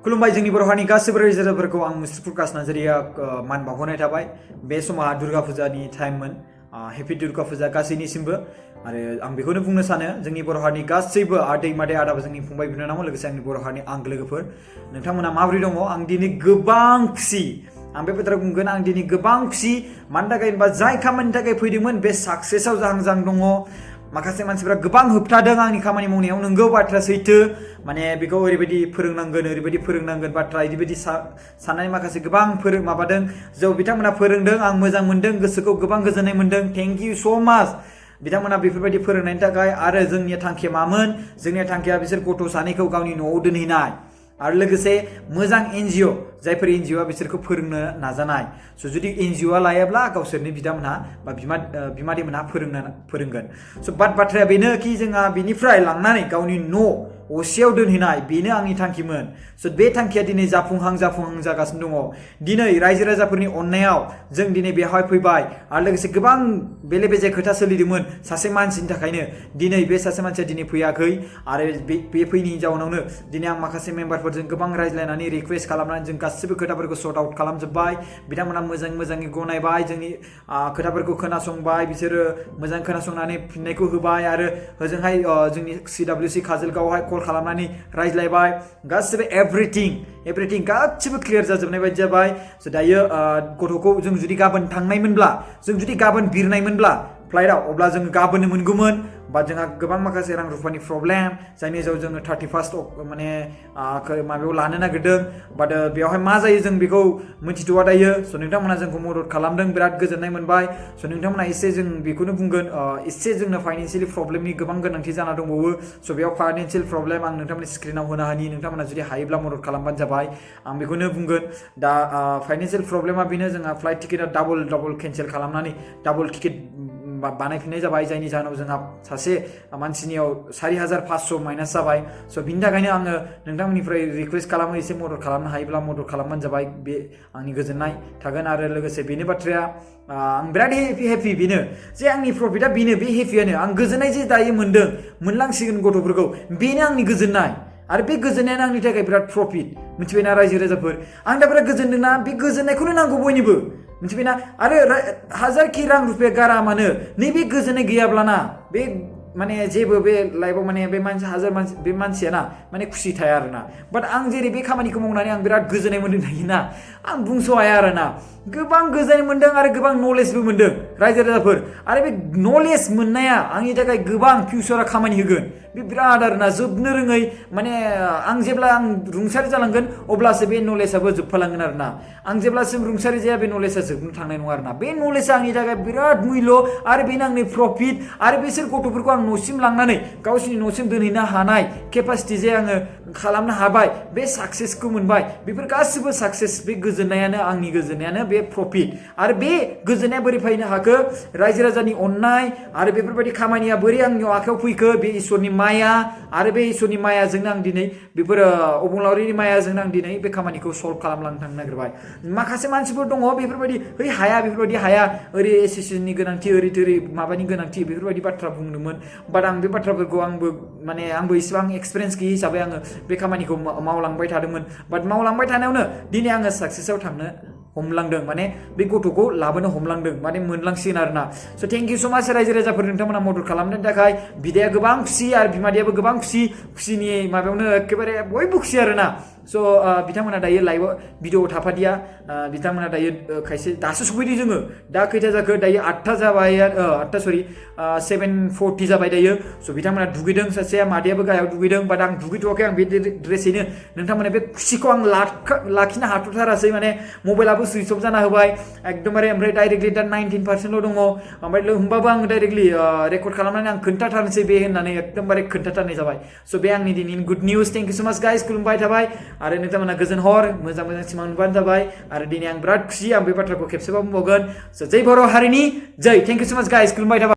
खुलुमबाय जोंनि बर' हारिनि गासिबो रायजो-राजाफोरखौ आं मिस्टार प्रकाश नार्जारिया मान बावहरनाय थाबाय। बे समा दुर्गा फुजानि टाइममोन। हेपि दुर्गा फुजा गासैनिसिमबो। आरो आं बेखौनो बुंनो सानो जोंनि बर' हारिनि गासैबो आदै मादै आदा जोंनि फंबाय बिनानाव लोगोसे आंनि बर' हारिनि आंगो लोगोफोर नोंथांमोना माबोरै दङ? आं दिनै गोबां खुसि। आं बे बाथ्राखौ बुंगोन आं दिनै गोबां खुसि। मानि थाखाय होनबा जाय खामानिनि थाखाय फैदोंमोन बे साक्सेसआव जाहां दङ। माखासे मानसिफ्रा गोबां होबथादों आंनि खामानि मावनायाव नंगौ बाथ्रा सैथो। माने बेखौ ओरैबायदि फोरोंनांगोन बाथ्रा ओरैबायदि साननाय माखासे गोबां माबादों जौ बिथांमोना फोरोंदों आं मोजां मोनदों गोसोखौ गोबां गोजोननाय मोनदों। थेंक इउ स' माच बिथांमोना बेफोरबायदि फोरोंनायनि थाखाय। आरो जोंनि थांखिया मामोन? जोंनि थांखिया बिसोर गथ' सानैखौ गावनि न'आव दोनहैनाय आरो लोगोसे मोजां एनजिअ जायफोर एनजिअआ बिसोरखौ फोरोंनो नाजानाय। स' जुदि एनजिअआ लायाब्ला गावसोरनि बिदामोनहा बा बिमादैमोनहा फोरोंगोन। स' बाथ्राया बेनो कि जोंहा बिनिफ्राय लांनानै गावनि न' असेयाव दोनहैनाय बेनो आंनि थांखिमोन। स' बे थांखिया दिनै जाफुंहां जागासिनो दङ। दिनै रायजो राजाफोरनि अननायाव जों दिनै बेवहाय फैबाय आरो लोगोसे गोबां बेले बेजे खोथा सोलिदोंमोन सासे मानसिनि थाखायनो। दिनै बे सासे मानसिया दिनै फैयाखै आरो बे फैनि जाउनावनो दिनै आं माखासे मेम्बारफोरजों गोबां रायज्लायनानै रिकुवेस्ट खालामनानै जों गासिबो खोथाफोरखौ सर्ट आउट खालामजोब्बाय। बिथांमोना मोजाङै गनायबाय जोंनि खोथाफोरखौ खोनासंबाय। बिसोरो मोजां खोनासंनानै फिननायखौ होबाय आरो ओजोंहाय जोंनि CWC काजलगावआवहाय कल खालामनानै रायज्लायबाय। गासिबो एभ्रिथिं गासिबो क्लियार जाजोबनाय बायदि जाबाय। स' दायो गथ'खौ जों जुदि गाबोन थांनायमोनब्ला जों जुदि गाबोन बिरनायमोनब्ला फ्लाइटआव अब्ला जों गाबोननो मोनगौमोन। बाट जोंहा गोबां माखासे रां रुफानि प्रब्लेम जायनि जाउनाव जोङो 31 माने माबायाव लानो नागिरदों। बाट बेवहाय मा जायो जों बेखौ मिथिथ'वा दायो। स' नोंथांमोना जोंखौ मदद खालामदों बिराद गोजोननाय मोनबाय। स' नोंथांमोना एसे जों बेखौनो बुंगोन एसे जोंनो फाइनान्सियेलि प्रब्लेमनि गोबां गोनांथि जाना दंबावो। स' बेयाव फाइनान्सियेल प्रब्लेम आं नोंथांमोननि स्क्रिनाव होनो हानि नोंथांमोना जुदि हायोब्ला मदद खालामबानो जाबाय। आं बेखौनो बुंगोन दा फाइनान्सियेल प्रब्लेमा बेनो जोंहा फ्लाइट टिकेटआ डाबल केनसेल खालामनानै डाबल टिकेट बानायफिननाय जाबाय जायनि जाहोनाव जोंहा सासे मानसिनियाव 4,500 माइनास जाबाय। स' बिनि थाखायनो आङो नोंथांमोननिफ्राय रिकुवेस्ट खालामो एसे मदद खालामनो हायोब्ला मदद खालामबानो जाबाय। बे आंनि गोजोननाय थागोन। आरो लोगोसे बेनो बाथ्राया आं बिराद हेपि बेनो जे आंनि प्रफिटआ बेनो बे हेपियानो आं गोजोननाय जे दायो मोनलांसिगोन गथ'फोरखौ बेनो आंनि गोजोननाय। आरो बे गोजोननायानो आंनि थाखाय बिराद प्रफिट मिथिबायना रायजो राजाफोर। आं दा बिराद गोजोनदोंना बे गोजोननायखौनो नांगौ बयनोबो मिथिबायना। आरो हाजारखि रां रुफाया गारा मानो नैबे गोजोननाय गैयाब्लाना बे माने जेबो बे लाइफआव माने बे मानसिया ना माने खुसि थाया आरोना। बाट आं जेरै बे खामानिखौ मावनानै आं बिराद गोजोननाय मोन्दों दायोना आं बुंस' हाया आरोना। गोबां गोजोननाय मोन्दों आरो गोबां नलेजबो मोन्दों रायजो राजाफोर। आरो बे नलेज मोननाया आंनि थाखाय गोबां फिउचाराव खामानि होगोन। बे बिराद आरोना जोबनो रोङै माने जेब्ला आं रुंसारि जालांगोन अब्लासो बे नलेजआबो जोबफालांगोन आरोना। आं जेब्लासिम रुंसारि जाया बे नलेजआ जोबनो थांनाय नङा आरोना। बे नलेजआ आंनि थाखाय बिराद मुल्य आरो बेनो आंनि प्रफिट। आरो बिसोर गथ'फोरखौ आं न'सिम लांनानै गावसिनि न'सिम दोनहैनो हानाय केपासिटि जे आङो खालामनो हाबाय बे साक्सेसखौ मोनबाय। बेफोर गासिबो साक्सेस बे गोजोननायानो आंनि गोजोननायानो बे प्रफिट। आरो बे गोजोननाया बोरै फैनो हाखो रायजो राजानि अननाय आरो बेफोरबायदि खामानिया बोरै आंनियाव आखायाव फैखो बे इसोरनि माया। आरो बे इसोरनि मायाजोंनो आं दिनै बेफोर अबंलावरिनि मायाजोंनो आं दिनै बे खामानिखौ सल्भ खालामलांनो थांनो नागिरबाय। माखासे मानसिफोर दङ बेफोरबायदि बेफोरबायदि हाया ओरै एसोसिएसननि गोनांथि ओरै माबानि गोनांथि बेफोरबायदि बाथ्रा बुंदोंमोन। बाट आं बे बाथ्राफोरखौ आंबो इसिबां एक्सपिरियेन्स गैयै हिसाबै आङो बे खामानिखौ मावलांबाय थादोंमोन। बाट मावलांबाय थानायावनो दिनै आङो साक्सेसआव थांनो हमलांदों माने बे गथ'खौ लाबोनो हमलांदों माने मोनलांसिगोन आरोना। स' थेंक इउ स' माच रायजो राजाफोर नोंथांमोना मदद खालामनायनि थाखाय। बिदाया गोबां खुसि आरो बिमादैयाबो गोबां खुसिनि माबायावनो एखेबारे बयबो खुसि आरोना। स' बिथांमोना दायो लाइभआव भिडिअ'आव थाफादिया बिथांमोना दायो खायसे दासो सफैदों जोङो दा खैथा जाखो दायो 8था जाबाय 7:40 जाबाय दायो। स' बिथांमोना दुगैदों सासेया मादैयाबो गाहायाव दुगैदों। बाट आं दुगैथ'वाखै आं बे ड्रेसैनो नोंथांमोना बे खुसिखौ आं लाखिनो हाथ'थारासै माने मबाइलाबो सुइच अफ जाना होबाय एकदमबारे। ओमफ्राय डाइरेक्टलि दा 19%ल' दङ। ओमफ्राय होमबाबो आं डाइरेक्टलि रेकर्ड खालामनानै आं खोन्थाथारनोसै बे होननानै एकदमबारे खोन्थाथारनाय जाबाय। स' बे आंनि दिनैनि गुड निउस। थेंक इउ स' माच गाइस खुलुमबाय थाबाय। आरो नोंथांमोना गोजोन हर मोजां सिमां नुबानो जाबाय। आरो दिनै आं बिराद खुसि आं बे बाथ्राखौ खेबसेबाव बुंबावगोन। स' जै बर' हारिनि जै। थेंक इउ स' माच गाइस खुलुमबाय थाबाय।